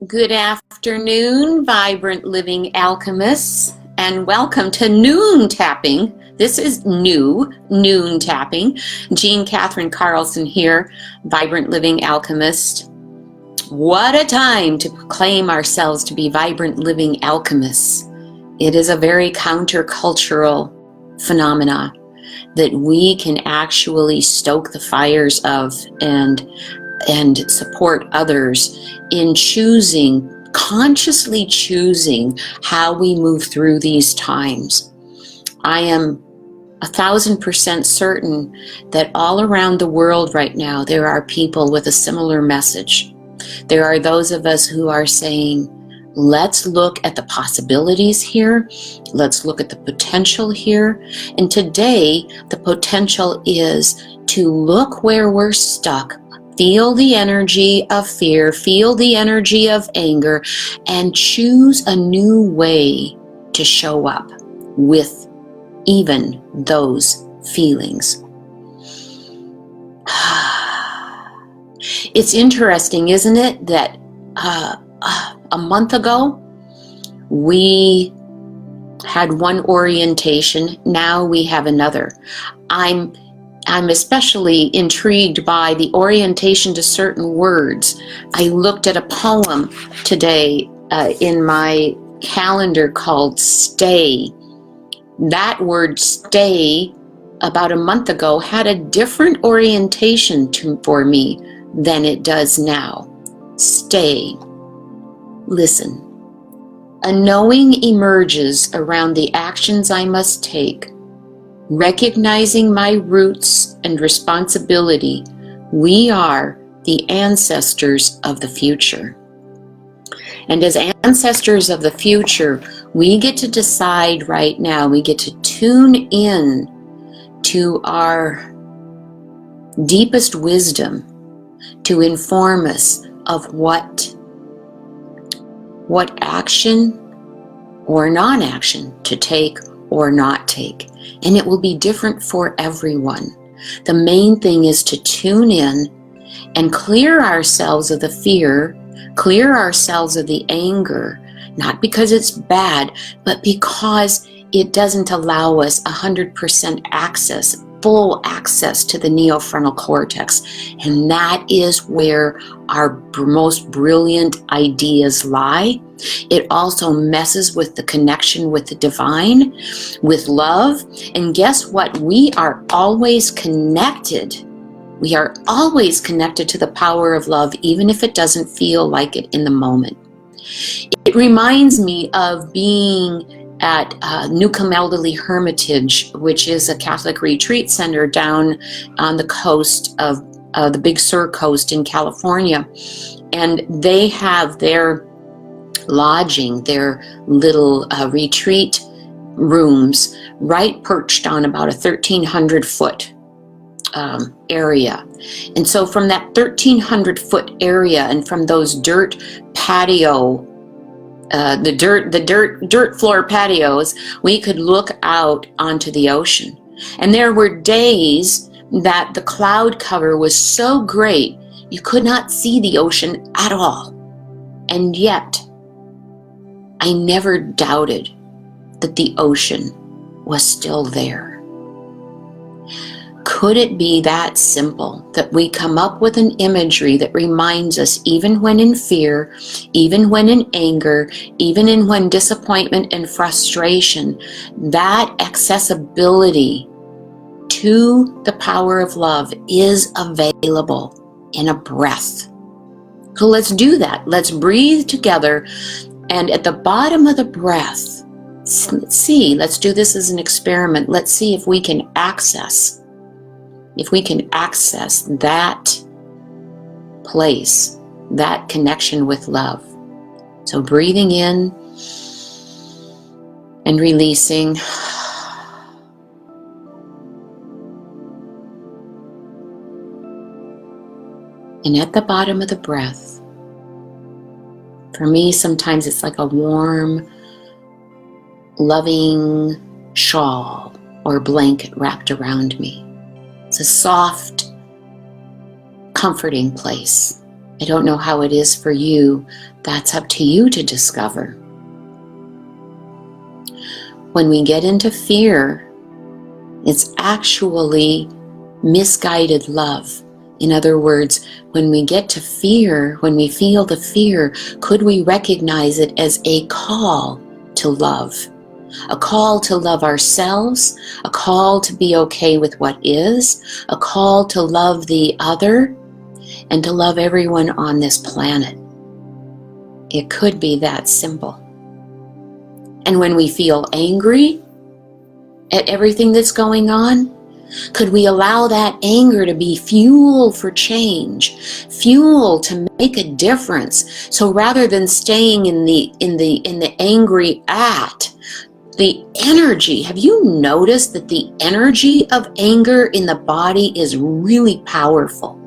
Good afternoon, vibrant living alchemists, and welcome to Noon Tapping. This is new Noon Tapping. Jean Catherine Carlson here, vibrant living alchemist. What a time to proclaim ourselves to be vibrant living alchemists. It is a very countercultural phenomena that we can actually stoke the fires of and support others in consciously choosing how we move through these times. I am 1,000% certain that all around the world right now, there are people with a similar message. There are those of us who are saying, let's look at the possibilities here. Let's look at the potential here. And today, the potential is to look where we're stuck. Feel the energy of fear, feel the energy of anger, and choose a new way to show up with even those feelings. It's interesting, isn't it, that a month ago we had one orientation, now we have another. I'm especially intrigued by the orientation to certain words. I looked at a poem today in my calendar called stay. That word stay about a month ago had a different orientation for me than it does now. Stay. Listen. A knowing emerges around the actions I must take. Recognizing my roots and responsibility, we are the ancestors of the future. And as ancestors of the future, we get to decide right now, we get to tune in to our deepest wisdom to inform us of what action or non-action to take or not take. And it will be different for everyone. The main thing is to tune in and clear ourselves of the fear, clear ourselves of the anger, not because it's bad, but because it doesn't allow us 100% access, full access to the neofrontal cortex. And that is where our most brilliant ideas lie. It also messes with the connection with the divine, with love. And guess what? We are always connected. We are always connected to the power of love, even if it doesnn't feel like it in the moment. It reminds me of being at Newcomb Elderly Hermitage, which is a Catholic retreat center down on the coast of the Big Sur coast in California. And they have their lodging, their little retreat rooms right perched on about a 1,300-foot area. And so from that 1,300-foot area and from those dirt patio, the dirt floor patios, we could look out onto the ocean. And there were days that the cloud cover was so great you could not see the ocean at all. And yet, I never doubted that the ocean was still there. Could it be that simple that we come up with an imagery that reminds us, even when in fear, even when in anger, even when disappointment and frustration, that accessibility to the power of love is available in a breath? So let's do that. Let's breathe together. And at the bottom of the breath, let's do this as an experiment. Let's see if we can access that place, that connection with love. So breathing in and releasing. And at the bottom of the breath, for me, sometimes it's like a warm, loving shawl or blanket wrapped around me. It's a soft, comforting place. I don't know how it is for you. That's up to you to discover. When we get into fear, it's actually misguided love. In other words, when we get to fear, when we feel the fear, could we recognize it as a call to love? A call to love ourselves, a call to be okay with what is, a call to love the other, and to love everyone on this planet. It could be that simple. And when we feel angry at everything that's going on, could we allow that anger to be fuel for change, fuel to make a difference? So rather than staying in the angry at, the energy, have you noticed that the energy of anger in the body is really powerful?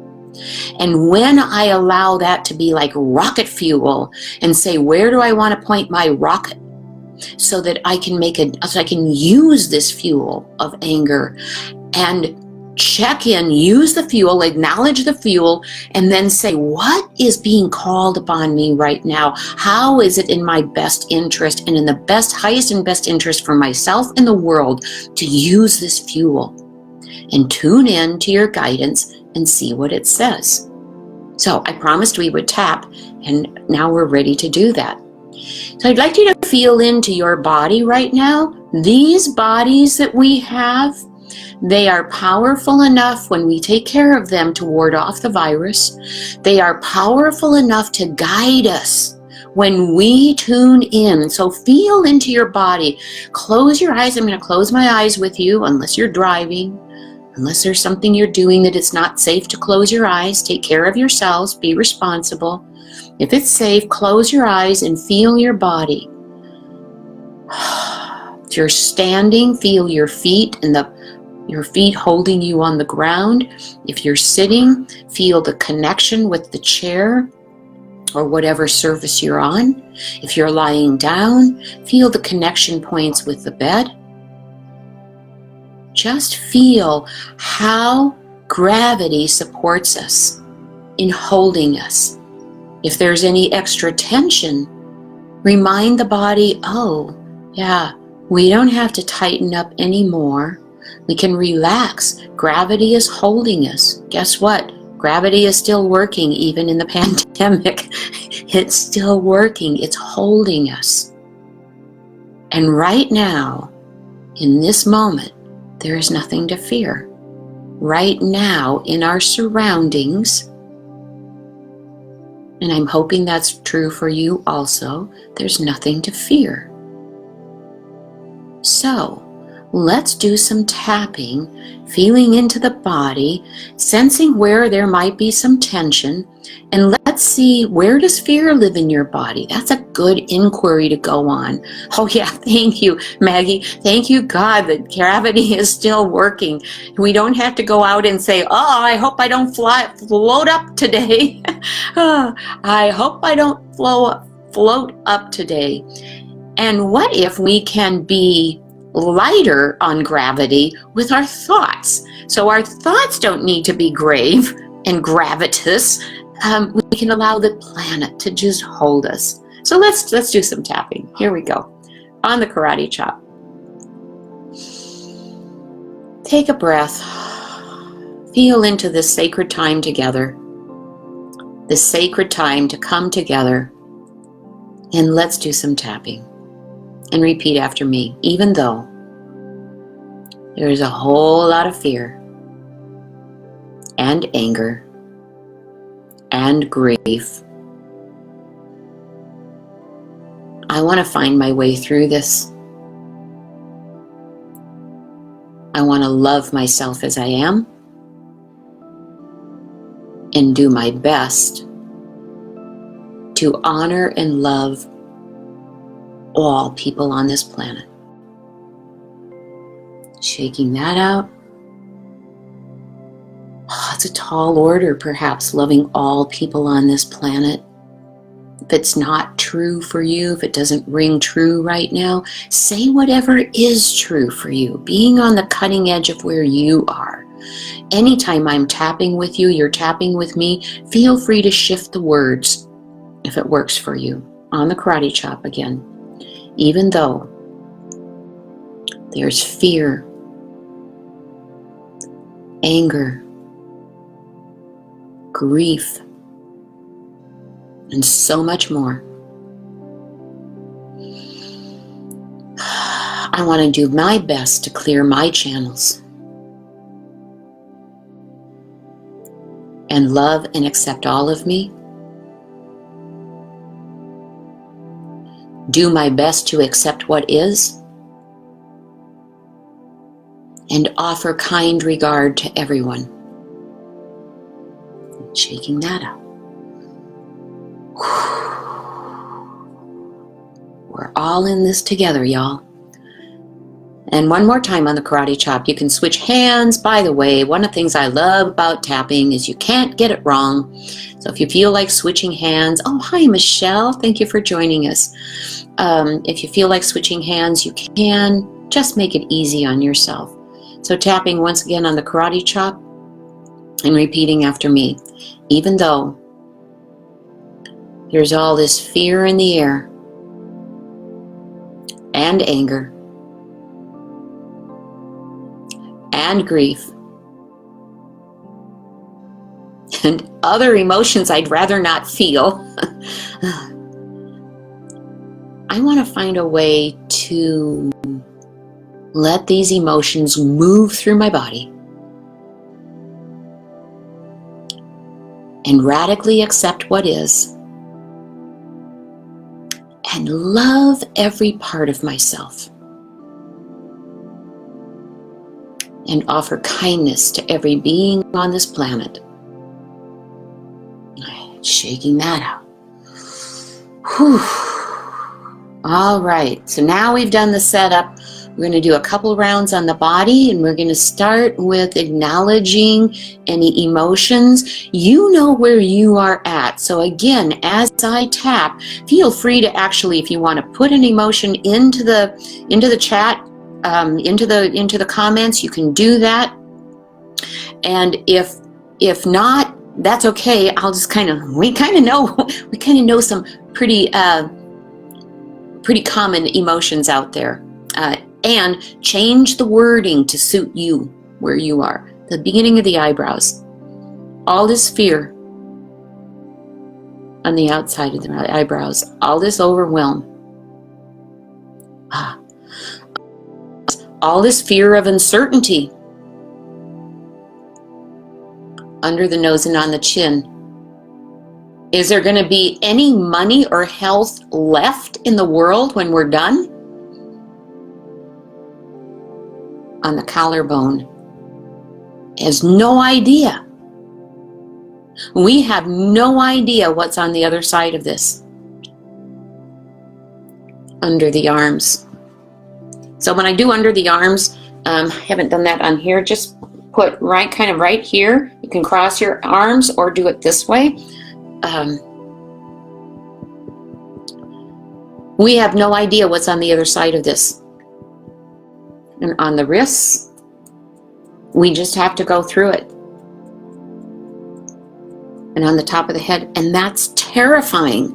And when I allow that to be like rocket fuel and say, where do I want to point my rocket so that I can use this fuel of anger and check in, use the fuel, acknowledge the fuel, and then say, what is being called upon me right now? How is it in my best interest and in the highest and best interest for myself and the world to use this fuel? And tune in to your guidance and see what it says. So I promised we would tap, and now we're ready to do that. So I'd like you to feel into your body right now. These bodies that we have, they are powerful enough when we take care of them to ward off the virus. They are powerful enough to guide us when we tune in. So feel into your body. Close your eyes. I'm going to close my eyes with you, unless you're driving, unless there's something you're doing that it's not safe to close your eyes. Take care of yourselves. Be responsible. If it's safe, close your eyes and feel your body. If you're standing, feel your feet and your feet holding you on the ground. If you're sitting, feel the connection with the chair or whatever surface you're on. If you're lying down, feel the connection points with the bed. Just feel how gravity supports us in holding us. If there's any extra tension, remind the body, oh, yeah, we don't have to tighten up anymore. We can relax. Gravity is holding us. Guess what? Gravity is still working even in the pandemic. It's still working. It's holding us. And right now, in this moment, there is nothing to fear. Right now, in our surroundings, and I'm hoping that's true for you also, there's nothing to fear. So, let's do some tapping, feeling into the body, sensing where there might be some tension, and let's see, where does fear live in your body? That's a good inquiry to go on. Oh yeah, thank you, Maggie. Thank you, God, that gravity is still working. We don't have to go out and say, oh, I hope I don't float up today. I hope I don't float up today. And what if we can be lighter on gravity with our thoughts? So our thoughts don't need to be grave and gravitous. We can allow the planet to just hold us. So let's do some tapping. Here we go. On the karate chop. Take a breath. Feel into this sacred time together. This sacred time to come together. And let's do some tapping. And repeat after me, even though there's a whole lot of fear and anger and grief, I want to find my way through this. I want to love myself as I am and do my best to honor and love all people on this planet. Shaking that out. Oh, it's a tall order, perhaps, loving all people on this planet. If it's not true for you, if it doesn't ring true right now, say whatever is true for you, being on the cutting edge of where you are. Anytime I'm tapping with you, you're tapping with me, feel free to shift the words if it works for you. On the karate chop again. Even though there's fear, anger, grief, and so much more, I want to do my best to clear my channels and love and accept all of me. Do my best to accept what is and offer kind regard to everyone. Shaking that out. We're all in this together, y'all. And one more time on the karate chop, you can switch hands. By the way, one of the things I love about tapping is you can't get it wrong. So if you feel like switching hands, oh, hi, Michelle. Thank you for joining us. If you feel like switching hands, you can. Just make it easy on yourself. So tapping once again on the karate chop and repeating after me. Even though there's all this fear in the air and anger and grief and other emotions I'd rather not feel, I want to find a way to let these emotions move through my body and radically accept what is and love every part of myself and offer kindness to every being on this planet. Shaking that out. Whew. All right, so now we've done the setup. We're going to do a couple rounds on the body, and we're going to start with acknowledging any emotions. You know where you are at. So again, as I tap, feel free to actually, if you want to put an emotion into the chat, into the comments, you can do that. And if not, that's okay. I'll just we kind of know some pretty common emotions out there. And change the wording to suit you where you are. The beginning of the eyebrows. All this fear on the outside of the eyebrows. All this overwhelm. All this fear of uncertainty under the nose and on the chin. Is there going to be any money or health left in the world when we're done? On the collarbone. Has no idea. We have no idea what's on the other side of this. Under the arms. So when I do under the arms, I haven't done that on here, just put right here. You can cross your arms or do it this way. We have no idea what's on the other side of this. And on the wrists, we just have to go through it. And on the top of the head, and that's terrifying.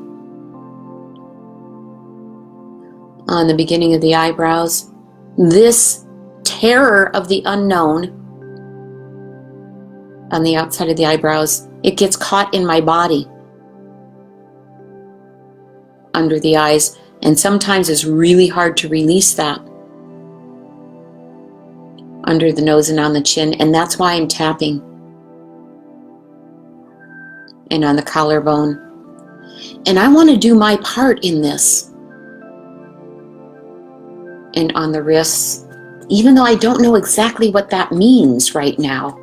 On the beginning of the eyebrows, this terror of the unknown on the outside of the eyebrows, it gets caught in my body. Under the eyes, and sometimes it's really hard to release that. Under the nose and on the chin, and that's why I'm tapping. And on the collarbone. And I want to do my part in this. And on the wrists, even though I don't know exactly what that means right now.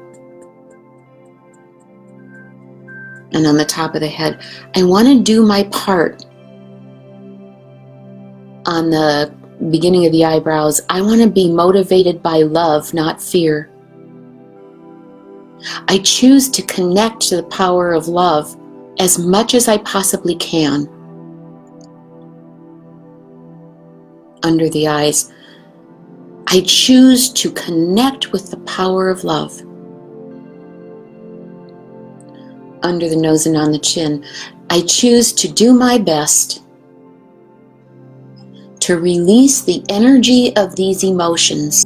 And on the top of the head, I want to do my part. On the beginning of the eyebrows, I want to be motivated by love, not fear. I choose to connect to the power of love as much as I possibly can. Under the eyes, I choose to connect with the power of love under the nose and on the chin. I choose to do my best to release the energy of these emotions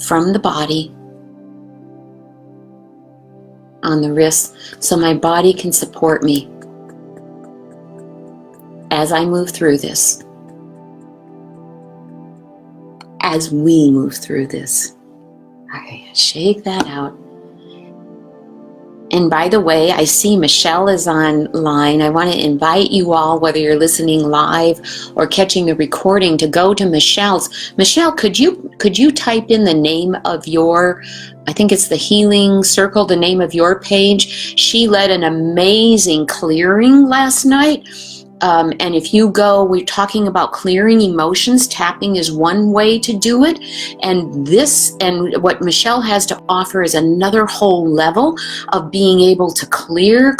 from the body on the wrist so my body can support me as I move through this, as we move through this. Okay, shake that out. And by the way, I see Michelle is online. I want to invite you all, whether you're listening live or catching the recording, to go to Michelle's. Michelle, could you type in the name of your, I think it's the Healing Circle, the name of your page? She led an amazing clearing last night. And if you go, we're talking about clearing emotions. Tapping is one way to do it. And this, and what Michelle has to offer, is another whole level of being able to clear,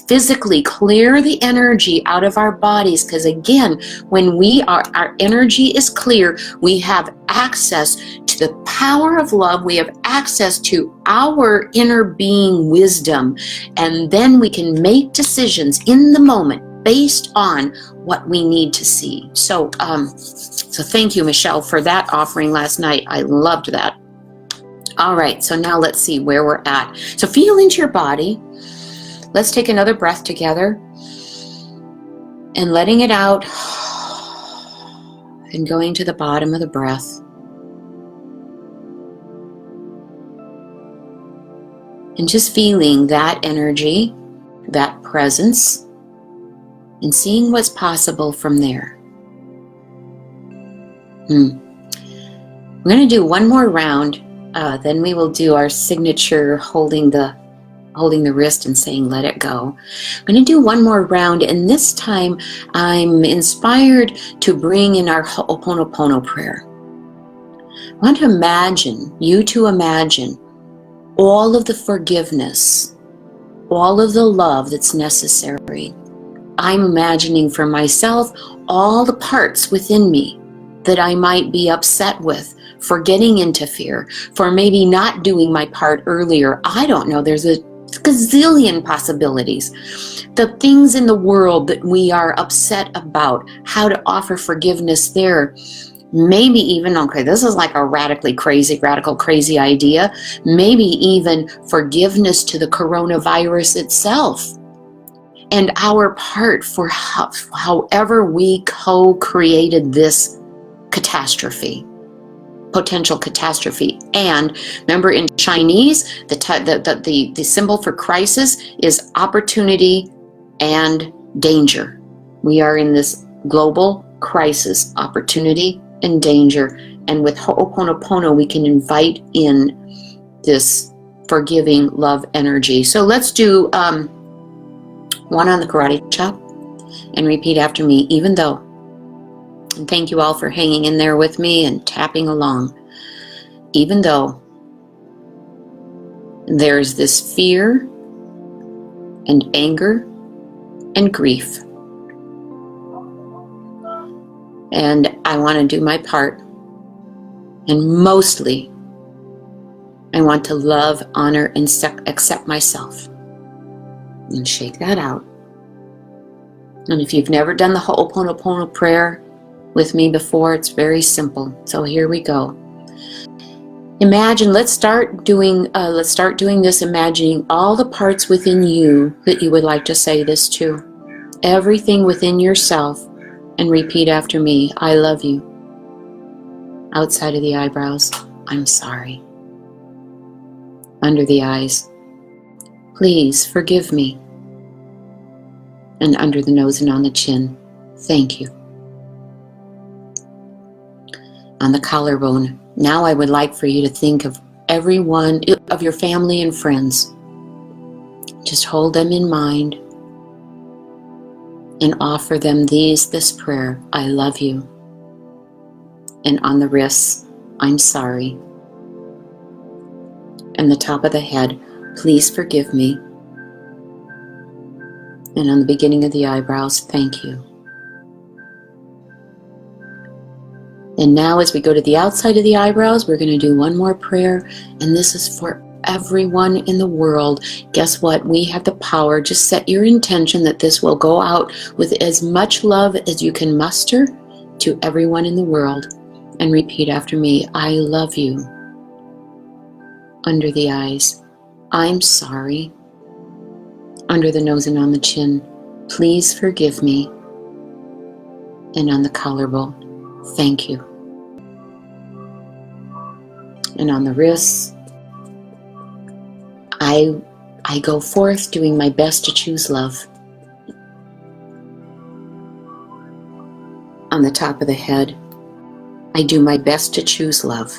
physically clear the energy out of our bodies. Because again, when our energy is clear, we have access to the power of love. We have access to our inner being wisdom. And then we can make decisions in the moment based on what we need to see. So thank you, Michelle, for that offering last night. I loved that. All right, so now let's see where we're at. So feel into your body. Let's take another breath together and letting it out and going to the bottom of the breath. And just feeling that energy, that presence, and seeing what's possible from there. We're going to do one more round. Then we will do our signature holding the wrist and saying let it go. I'm going to do one more round, and this time I'm inspired to bring in our Ho'oponopono prayer. I want to imagine all of the forgiveness, all of the love that's necessary. I'm imagining for myself all the parts within me that I might be upset with, for getting into fear, for maybe not doing my part earlier. I don't know. There's a gazillion possibilities. The things in the world that we are upset about, how to offer forgiveness there. Maybe even, okay, this is like a radical crazy idea. Maybe even forgiveness to the coronavirus itself. And our part for however we co-created this catastrophe, potential catastrophe. And remember, in Chinese, the symbol for crisis is opportunity and danger. We are in this global crisis, opportunity and danger. And with Ho'oponopono, we can invite in this forgiving love energy. So let's do one on the karate chop and repeat after me, even though. And thank you all for hanging in there with me and tapping along. Even though there's this fear and anger and grief, and I want to do my part, and mostly I want to love, honor, and accept myself. And shake that out. And if you've never done the Ho'oponopono prayer with me before, it's very simple. So here we go. Imagine, let's start doing this, imagining all the parts within you that you would like to say this to. Everything within yourself, and repeat after me. I love you. Outside of the eyebrows, I'm sorry. Under the eyes, please forgive me. And under the nose and on the chin, thank you. On the collarbone, now I would like for you to think of everyone, of your family and friends. Just hold them in mind and offer them this prayer. I love you. And on the wrists, I'm sorry. And the top of the head, please forgive me. And on the beginning of the eyebrows, thank you. And now as we go to the outside of the eyebrows, we're going to do one more prayer. And this is for everyone in the world. Guess what? We have the power. Just set your intention that this will go out with as much love as you can muster to everyone in the world. And repeat after me. I love you. Under the eyes. I'm sorry. Under the nose and on the chin. Please forgive me. And on the collarbone. Thank you. And on the wrists. I go forth doing my best to choose love. On the top of the head, I do my best to choose love.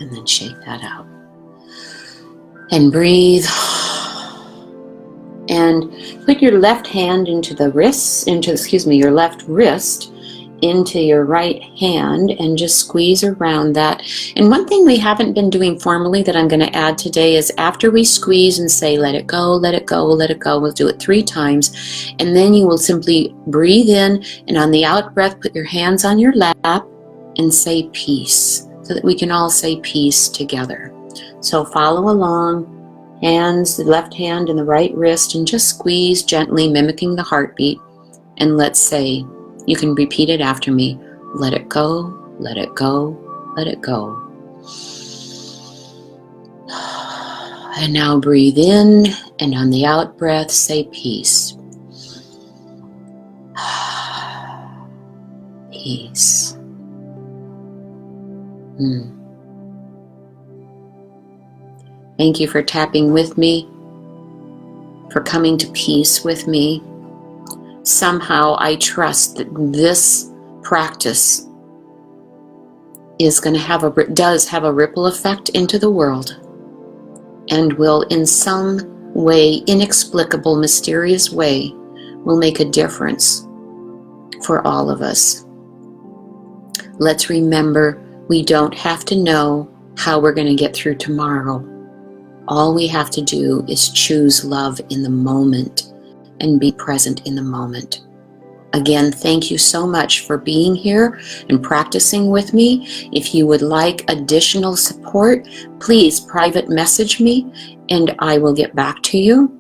And then shake that out. And breathe. And put your left hand into the wrists, your left wrist into your right hand and just squeeze around that. And one thing we haven't been doing formally that I'm going to add today is after we squeeze and say, let it go, let it go, let it go, we'll do it 3 times. And then you will simply breathe in, and on the out breath, put your hands on your lap and say peace, so that we can all say peace together. So follow along, hands, the left hand and the right wrist, and just squeeze gently, mimicking the heartbeat. And let's say, you can repeat it after me. Let it go, let it go, let it go. And now breathe in, and on the out breath, say peace. Peace. Thank you for tapping with me, for coming to peace with me. Somehow I trust that this practice is going to does have a ripple effect into the world, and will in some way, inexplicable, mysterious way, will make a difference for all of us. Let's remember, we don't have to know how we're going to get through tomorrow. All we have to do is choose love in the moment and be present in the moment. Again, thank you so much for being here and practicing with me. If you would like additional support, please private message me and I will get back to you.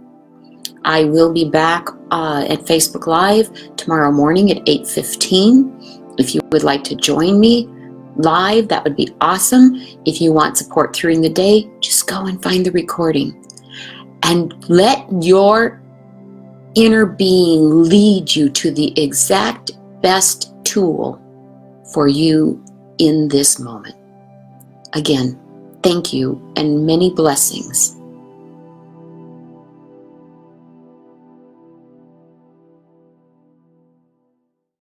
I will be back at Facebook Live tomorrow morning at 8:15. If you would like to join me live, that would be awesome. If you want support during the day, just go and find the recording. And let your inner being lead you to the exact best tool for you in this moment. Again, thank you and many blessings.